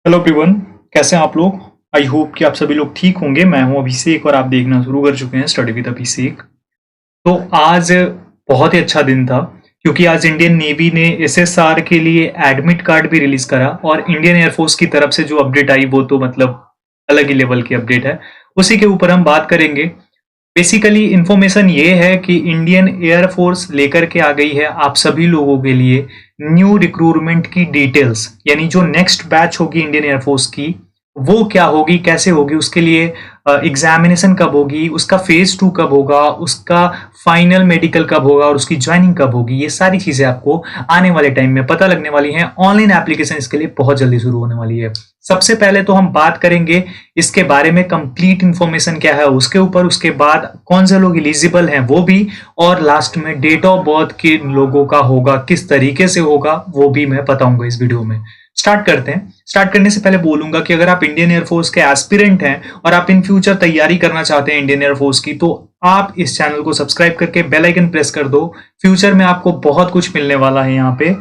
Hello everyone, कैसे हैं आप लोग। आई होप कि आप सभी लोग ठीक होंगे। मैं हूं अभिषेक और आप देखना शुरू कर चुके हैं स्टडी विद अभिषेक। तो आज बहुत ही अच्छा दिन था क्योंकि आज इंडियन नेवी ने एसएसआर के लिए एडमिट कार्ड भी रिलीज करा और इंडियन एयरफोर्स की तरफ से जो अपडेट आई वो तो मतलब अलग ही लेवल की अपडेट है। उसी के ऊपर हम बात करेंगे। बेसिकली इंफॉर्मेशन ये है कि इंडियन एयरफोर्स लेकर के आ गई है आप सभी लोगों के लिए न्यू रिक्रूटमेंट की डिटेल्स, यानी जो नेक्स्ट बैच होगी इंडियन एयरफोर्स की वो क्या होगी, कैसे होगी, उसके लिए एग्जामिनेशन कब होगी, उसका फेज 2 कब होगा, उसका फाइनल मेडिकल कब होगा और उसकी ज्वाइनिंग कब होगी। ये सारी चीजें आपको आने वाले टाइम में पता लगने वाली हैं। ऑनलाइन एप्लीकेशन इसके लिए बहुत जल्दी शुरू होने वाली है। सबसे पहले तो हम बात करेंगे इसके बारे में, कंप्लीट इंफॉर्मेशन क्या है उसके ऊपर, उसके बाद कौन से लोग एलिजिबल हैं वो भी, और लास्ट में डेट ऑफ बर्थ किन लोगों का होगा, किस तरीके से होगा वो भी मैं बताऊंगा इस वीडियो में। स्टार्ट करते हैं। स्टार्ट करने से पहले बोलूंगा कि अगर आप इंडियन एयरफोर्स के एस्पिरेंट हैं और आप इन फ्यूचर तैयारी करना चाहते हैं इंडियन एयरफोर्स की, तो आप इस चैनल को सब्सक्राइब करके बेल आइकन प्रेस कर दो। फ्यूचर में आपको बहुत कुछ मिलने वाला है। यहाँ पे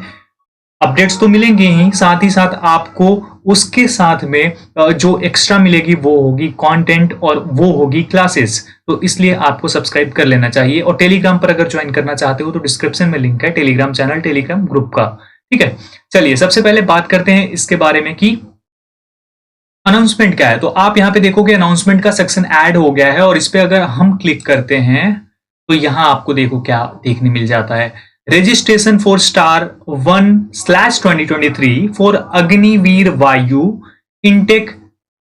अपडेट्स तो मिलेंगे ही, साथ ही साथ आपको उसके साथ में जो एक्स्ट्रा मिलेगी वो होगी कंटेंट और वो होगी क्लासेस। तो इसलिए आपको सब्सक्राइब कर लेना चाहिए। और टेलीग्राम पर अगर ज्वाइन करना चाहते हो तो डिस्क्रिप्शन में लिंक है टेलीग्राम चैनल, टेलीग्राम ग्रुप का। ठीक है, चलिए सबसे पहले बात करते हैं इसके बारे में कि अनाउंसमेंट क्या है। तो आप यहाँ पे देखोगे अनाउंसमेंट का सेक्शन ऐड हो गया है और इस पे अगर हम क्लिक करते हैं तो यहाँ आपको देखो क्या देखने मिल जाता है। Registration for star 1/2023 for Agniveer Vayu intake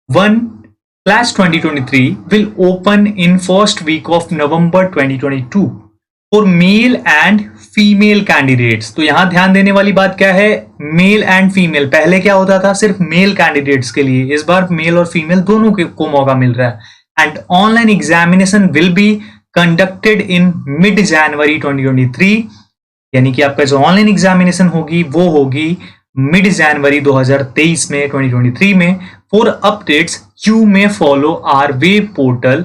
1/2023 will open in first week of November 2022 for male and female candidates. तो यहां ध्यान देने वाली बात क्या है, मेल एंड फीमेल। पहले क्या होता था, सिर्फ मेल कैंडिडेट्स के लिए, इस बार मेल और फीमेल दोनों को मौका मिल रहा है। And online examination will be conducted in mid January 2023, यानी कि आपका जो ऑनलाइन एग्जामिनेशन होगी वो होगी मिड जनवरी 2023 में, 2023 में। For updates you may follow our web portal.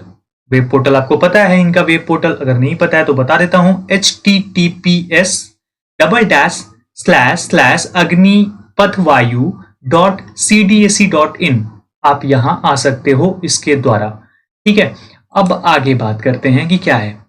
Web portal आपको पता है इनका वेब पोर्टल, अगर नहीं पता है तो बता देता हूं, https://agnipatvayu.cdac.in। आप यहां आ सकते हो इसके द्वारा। ठीक है, अब आगे बात करते हैं कि क्या है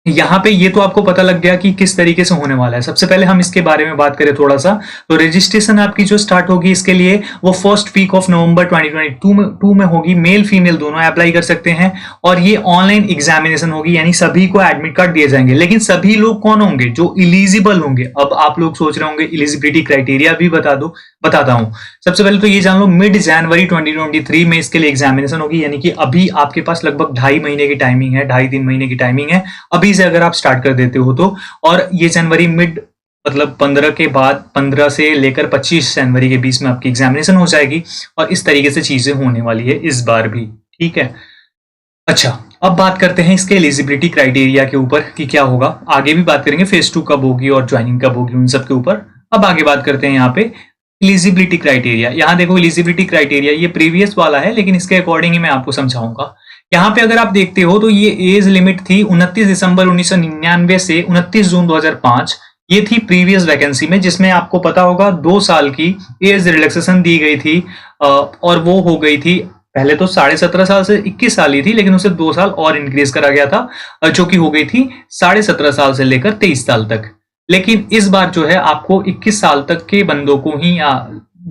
यहाँ पे। ये तो आपको पता लग गया कि किस तरीके से होने वाला है। सबसे पहले हम इसके बारे में बात करें थोड़ा सा, तो रजिस्ट्रेशन आपकी जो स्टार्ट होगी इसके लिए वो फर्स्ट वीक ऑफ नवंबर 2022 में होगी। मेल फीमेल दोनों अप्लाई कर सकते हैं और ये ऑनलाइन एग्जामिनेशन होगी, यानी सभी को एडमिट कार्ड दिए जाएंगे। लेकिन सभी लोग कौन होंगे, जो इलिजिबल होंगे। अब आप लोग सोच रहे होंगे इलिजिबिलिटी क्राइटेरिया भी बताता हूं। सबसे पहले तो ये जान लो, मिड जनवरी 2023 में इसके लिए एग्जामिनेशन होगी, यानी कि अभी आपके पास लगभग 2.5 महीने की टाइमिंग है, 2.5-3 महीने की टाइमिंग है अभी से अगर आप स्टार्ट कर देते हो तो। और ये जनवरी मिड मतलब 15 के बाद, 15 से लेकर 25 जनवरी के बीच में आपकी एग्जामिनेशन हो जाएगी और इस तरीके से चीजें होने वाली है इस बार भी। ठीक है, अच्छा अब बात करते हैं इसके एलिजिबिलिटी क्राइटेरिया के ऊपर कि क्या होगा। आगे भी बात करेंगे फेज 2 कब होगी और ज्वाइनिंग कब होगी, उन सब के ऊपर। अब आगे बात करते हैं यहाँ पे एलिजिबिलिटी क्राइटेरिया। यहाँ देखो एलिजिबिलिटी क्राइटेरिया ये प्रीवियस वाला है, लेकिन इसके अकॉर्डिंग ही मैं आपको समझाऊंगा। यहाँ पे अगर आप देखते हो तो ये एज लिमिट थी 29 दिसंबर 1999 से 29 जून 2005। ये थी प्रीवियस वैकेंसी में, जिसमें आपको पता होगा 2 साल की एज रिलैक्सेशन दी गई थी और वो हो गई थी, पहले तो 17.5 साल से 21 साल ही थी, लेकिन उसे 2 साल और इंक्रीज करा गया था, जो कि हो गई थी 17.5 साल से लेकर 23 साल तक। लेकिन इस बार जो है आपको 21 साल तक के बंदों को ही,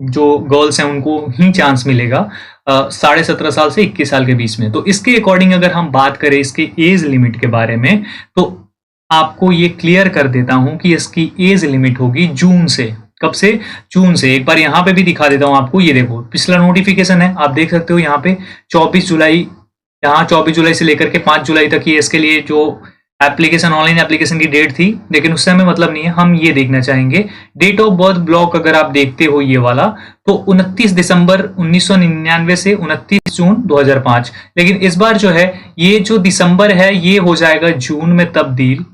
जो गर्ल्स हैं उनको ही चांस मिलेगा 17.5 साल से 21 साल के बीच में। तो इसके अकॉर्डिंग अगर हम बात करें इसके एज लिमिट के बारे में, तो आपको ये क्लियर कर देता हूं कि इसकी एज लिमिट होगी जून से। कब से, जून से। एक बार यहाँ पे भी दिखा देता हूं आपको, ये देखो पिछला नोटिफिकेशन है, आप देख सकते हो यहाँ पे 24 जुलाई, यहाँ 24 जुलाई से लेकर के 5 जुलाई तक ये इसके लिए जो एप्लीकेशन, ऑनलाइन एप्लीकेशन की डेट थी, लेकिन उससे हमें मतलब नहीं है। हम ये देखना चाहेंगे डेट ऑफ बर्थ ब्लॉक, अगर आप देखते हो ये वाला, तो 29 दिसंबर 1999 से 29 जून 2005। लेकिन इस बार जो है ये जो दिसंबर है ये हो जाएगा जून में तब्दील।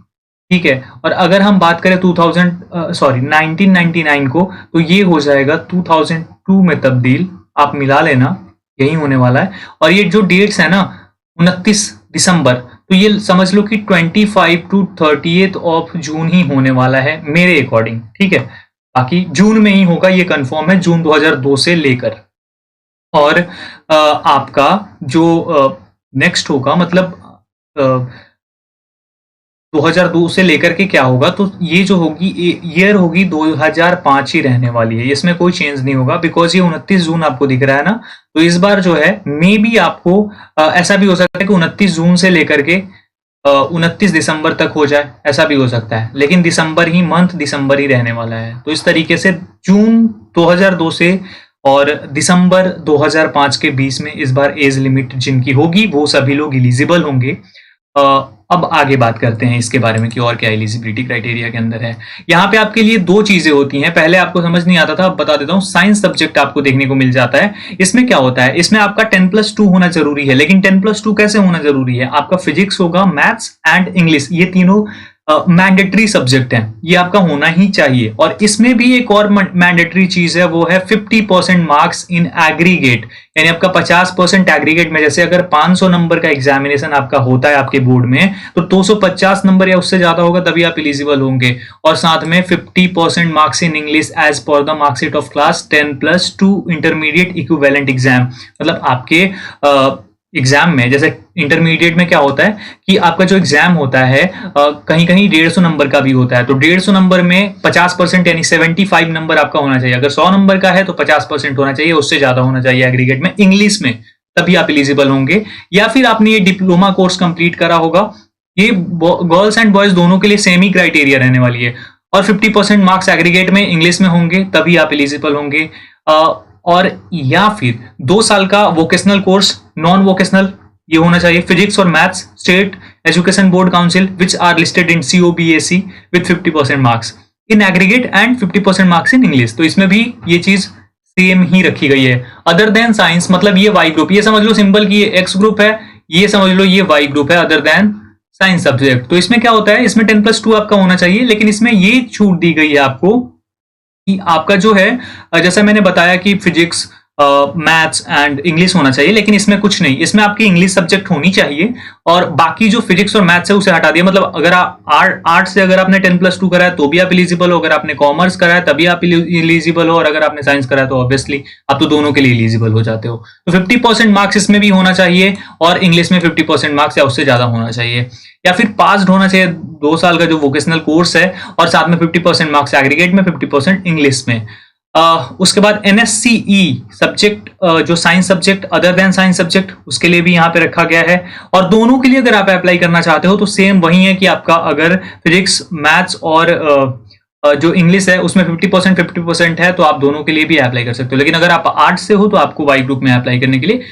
ठीक है, और अगर हम बात करें 1999 को, तो ये हो जाएगा 2002 में तब्दील। आप मिला लेना, यही होने वाला है। और ये जो डेट्स है ना 29 दिसंबर, तो ये समझ लो कि 25 to 30th ऑफ जून ही होने वाला है मेरे अकॉर्डिंग। ठीक है, बाकी जून में ही होगा, ये कंफर्म है, जून 2002 से लेकर। और आपका जो नेक्स्ट होगा, मतलब 2002 से लेकर के क्या होगा, तो ये जो होगी ईयर होगी 2005 ही रहने वाली है, इसमें कोई चेंज नहीं होगा, बिकॉज ये 29 जून आपको दिख रहा है ना। तो इस बार जो है मे बी आपको ऐसा भी हो सकता है कि 29 जून से लेकर के 29 दिसंबर तक हो जाए, ऐसा भी हो सकता है, लेकिन दिसंबर ही मंथ दिसंबर ही रहने वाला है। तो इस तरीके से जून 2002 से और दिसंबर 2005 के बीच में इस बार एज लिमिट जिनकी होगी वो सभी लोग एलिजिबल होंगे। अब आगे बात करते हैं इसके बारे में कि और क्या एलिजिबिलिटी क्राइटेरिया के अंदर है। यहाँ पे आपके लिए दो चीजें होती हैं, पहले आपको समझ नहीं आता था, अब बता देता हूँ। साइंस सब्जेक्ट आपको देखने को मिल जाता है। इसमें क्या होता है, इसमें आपका 10+2 होना जरूरी है, लेकिन 10+2 कैसे होना जरूरी है, आपका फिजिक्स होगा, मैथ्स एंड इंग्लिश, ये तीनों मैंडेटरी सब्जेक्ट है, ये आपका होना ही चाहिए। और इसमें भी एक और मैंडेटरी चीज है, वो है 50% मार्क्स इन एग्रीगेट, यानी आपका 50% एग्रीगेट में, जैसे अगर 500 नंबर का एग्जामिनेशन आपका होता है आपके बोर्ड में, तो 250 नंबर या उससे ज्यादा होगा तभी आप एलिजिबल होंगे। और साथ में 50% marks in English as per the marksheet of class 10+2 intermediate equivalent exam. मतलब आपके एग्जाम में, जैसे इंटरमीडिएट में क्या होता है कि आपका जो एग्जाम होता है कहीं कहीं 150 नंबर का भी होता है, तो 150 नंबर में 50% यानी 75 नंबर आपका होना चाहिए। अगर 100 नंबर का है तो 50% होना चाहिए, उससे ज्यादा होना चाहिए एग्रीगेट में इंग्लिश में, तभी आप एलिजिबल होंगे। या फिर आपने ये डिप्लोमा कोर्स कंप्लीट करा होगा, ये गर्ल्स एंड बॉयज दोनों के लिए सेम ही क्राइटेरिया रहने वाली है, और 50% मार्क्स एग्रीगेट में इंग्लिश में होंगे तभी आप एलिजिबल होंगे। और या फिर 2 साल का वोकेशनल कोर्स, नॉन वोकेशनल, ये होना चाहिए। फिजिक्स और maths state education board council which are listed in COBAC with 50% marks in aggregate and 50% marks in English. तो इसमें भी ये चीज सेम ही रखी गई है। अदर देन साइंस, मतलब ये वाई ग्रुप, ये समझ लो सिंपल कि ये एक्स ग्रुप है, ये समझ लो ये वाई ग्रुप है, अदर देन साइंस सब्जेक्ट। तो इसमें क्या होता है, इसमें 10+2 आपका होना चाहिए, लेकिन इसमें ये छूट दी गई है आपको कि आपका जो है, जैसा मैंने बताया कि फिजिक्स, मैथ्स एंड इंग्लिश होना चाहिए, लेकिन इसमें कुछ नहीं, इसमें आपकी इंग्लिश सब्जेक्ट होनी चाहिए, और बाकी जो फिजिक्स और मैथ्स है उसे हटा दिया। मतलब अगर आप आर्ट से अगर आपने 10+2 करा है तो भी आप एलिजिबल हो, अगर आपने कॉमर्स करा है तभी आप एलिजिबल हो, और अगर आपने साइंस करा है तो ऑब्वियसली आप तो दोनों के लिए एलिजिबल हो जाते हो। तो 50% मार्क्स इसमें भी होना चाहिए, और इंग्लिश में 50% मार्क्स या उससे ज्यादा होना चाहिए, या फिर पास्ड होना चाहिए 2 साल का जो वोकेशनल कोर्स है, और साथ में 50% मार्क्स एग्रीगेट में, 50% इंग्लिश में। उसके बाद NSCE सब्जेक्ट, जो science subject other than science subject, उसके लिए भी यहाँ पे रखा गया है। और दोनों के लिए अगर आप अप्लाई करना चाहते हो तो सेम वही है कि आपका अगर फिजिक्स, मैथ्स और जो इंग्लिश है उसमें 50% है तो आप दोनों के लिए भी अप्लाई कर सकते हो। लेकिन अगर आप आर्ट्स से हो तो आपको वाई ग्रुप में अप्लाई करने के लिए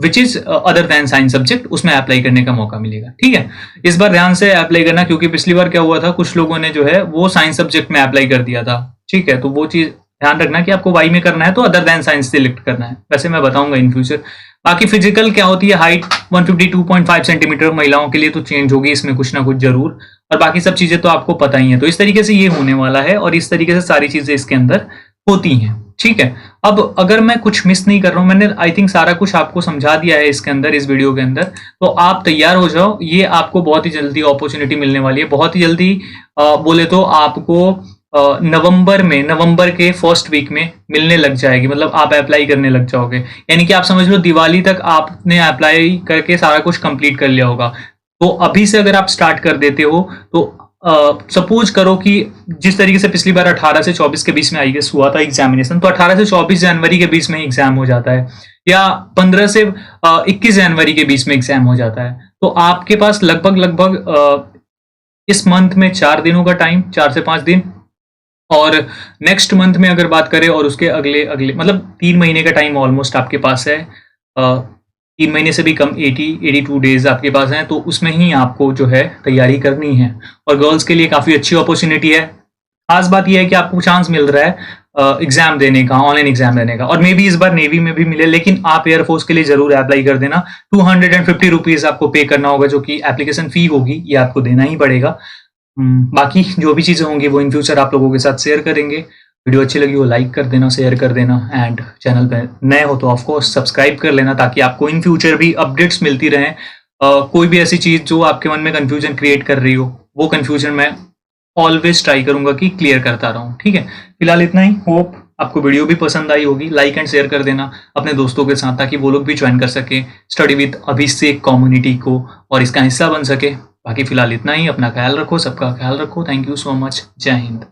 which is other than science subject, उसमें अप्लाई करने का मौका मिलेगा। ठीक है, इस बार ध्यान से अप्लाई करना, क्योंकि पिछली बार क्या हुआ था, कुछ लोगों ने जो है वो साइंस सब्जेक्ट में अप्लाई कर दिया था। ठीक है, तो वो चीज ध्यान रखना कि आपको वाई में करना है तो अदर देन साइंस सिलेक्ट करना है, वैसे मैं बताऊंगा इन फ्यूचर। बाकी फिजिकल क्या होती है, हाइट 152.5 सेंटीमीटर महिलाओं के लिए तो चेंज होगी इसमें कुछ ना कुछ जरूर, और बाकी सब चीजें तो आपको पता ही है। तो इस तरीके से ये होने वाला है, और इस तरीके से सारी चीजें इसके अंदर होती हैं। ठीक है, अब अगर मैं कुछ मिस नहीं कर रहा हूं, मैंने आई थिंक सारा कुछ आपको समझा दिया है इसके अंदर, इस वीडियो के अंदर, तो आप तैयार हो जाओ। ये आपको बहुत ही जल्दी अपॉर्चुनिटी मिलने वाली है, बहुत ही जल्दी, बोले तो आपको नवंबर के फर्स्ट वीक में मिलने लग जाएगी, मतलब आप अप्लाई करने लग जाओगे। यानी कि आप समझ लो दिवाली तक आपने अप्लाई करके सारा कुछ कंप्लीट कर लिया होगा। तो अभी से अगर आप स्टार्ट कर देते हो तो सपोज करो कि जिस तरीके से पिछली बार 18 से 24 के बीच में आई गेस हुआ था एग्जामिनेशन, तो 18 से 24 जनवरी के बीच में एग्जाम हो जाता है, या 15 से 21 जनवरी के बीच में एग्जाम हो जाता है। तो आपके पास लगभग इस मंथ में 4 दिनों का टाइम, 4 से 5 दिन, और नेक्स्ट मंथ में अगर बात करें और उसके अगले मतलब 3 महीने का टाइम ऑलमोस्ट आपके पास है। 3 महीने से भी कम 82 डेज आपके पास हैं, तो उसमें ही आपको जो है तैयारी करनी है। और गर्ल्स के लिए काफ़ी अच्छी अपॉर्चुनिटी है। खास बात यह है कि आपको चांस मिल रहा है एग्जाम देने का, ऑनलाइन एग्जाम देने का, और मे बी इस बार नेवी में भी मिले, लेकिन आप एयरफोर्स के लिए जरूर अप्लाई कर देना। 250 रुपीज़ आपको पे करना होगा, जो कि एप्लीकेशन फी होगी, ये आपको देना ही पड़ेगा। बाकी जो भी चीज़ें होंगी वो इन फ्यूचर आप लोगों के साथ शेयर करेंगे। वीडियो अच्छी लगी हो लाइक कर देना, शेयर कर देना, एंड चैनल पे नए हो तो ऑफकोर्स सब्सक्राइब कर लेना, ताकि आपको इन फ्यूचर भी अपडेट्स मिलती रहें। कोई भी ऐसी चीज़ जो आपके मन में कन्फ्यूजन क्रिएट कर रही हो, वो कन्फ्यूजन मैं ऑलवेज ट्राई करूंगा कि क्लियर करता रहूं। ठीक है, फिलहाल इतना ही। होप आपको वीडियो भी पसंद आई होगी, लाइक एंड शेयर कर देना अपने दोस्तों के साथ, ताकि वो लोग भी ज्वाइन कर सके स्टडी विद अभिषेक कम्युनिटी को और इसका हिस्सा बन सके। बाकी फिलहाल इतना ही, अपना ख्याल रखो, सबका ख्याल रखो। Thank you so much. जय हिंद।